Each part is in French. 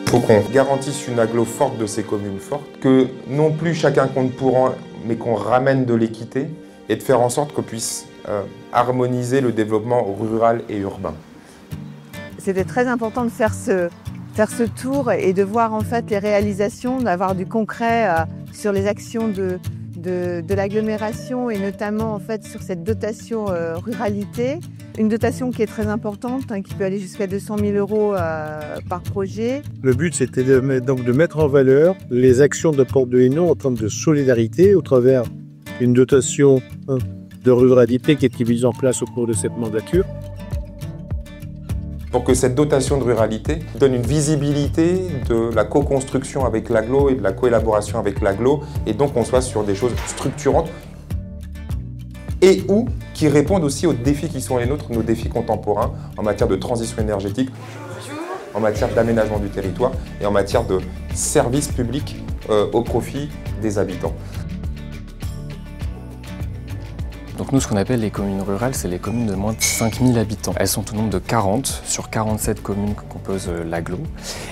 Il faut qu'on garantisse une agglo forte de ces communes fortes, que non plus chacun compte pour un, mais qu'on ramène de l'équité et de faire en sorte qu'on puisse harmoniser le développement rural et urbain. C'était très important de faire ce tour et de voir en fait les réalisations, d'avoir du concret sur les actions de l'agglomération et notamment en fait sur cette dotation ruralité. Une dotation qui est très importante, qui peut aller jusqu'à 200 000 € par projet. Le but, c'était donc de mettre en valeur les actions de Porte de Hainaut en termes de solidarité au travers d'une dotation de ruralité qui a été mise en place au cours de cette mandature. Pour que cette dotation de ruralité donne une visibilité de la co-construction avec l'agglo et de la coélaboration avec l'agglo, et donc on soit sur des choses structurantes et ou qui répondent aussi aux défis qui sont les nôtres, nos défis contemporains en matière de transition énergétique, en matière d'aménagement du territoire et en matière de services publics au profit des habitants. Donc nous, ce qu'on appelle les communes rurales, c'est les communes de moins de 5000 habitants. Elles sont au nombre de 40 sur 47 communes que compose l'agglo.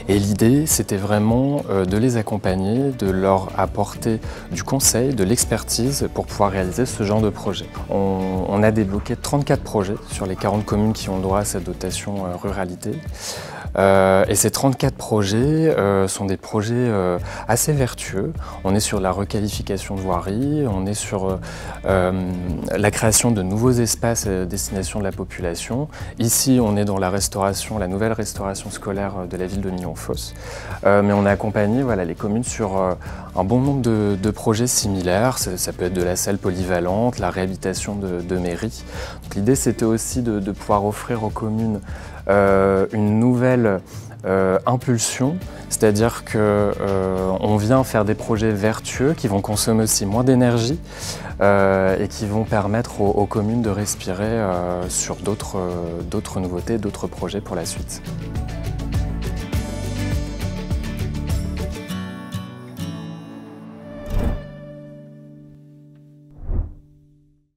Et l'idée, c'était vraiment de les accompagner, de leur apporter du conseil, de l'expertise pour pouvoir réaliser ce genre de projet. On a débloqué 34 projets sur les 40 communes qui ont droit à cette dotation ruralité. Et ces 34 projets sont des projets assez vertueux. On est sur la requalification de voiries, on est sur la création de nouveaux espaces à destination de la population. Ici, on est dans la restauration, la nouvelle restauration scolaire de la ville de Nyons-Fosse. Mais on a accompagné les communes sur un bon nombre de projets similaires. Ça peut être de la salle polyvalente, la réhabilitation de mairies. L'idée, c'était aussi de pouvoir offrir aux communes une nouvelle impulsion, c'est-à-dire qu'on vient faire des projets vertueux qui vont consommer aussi moins d'énergie et qui vont permettre aux communes de respirer sur d'autres nouveautés, d'autres projets pour la suite.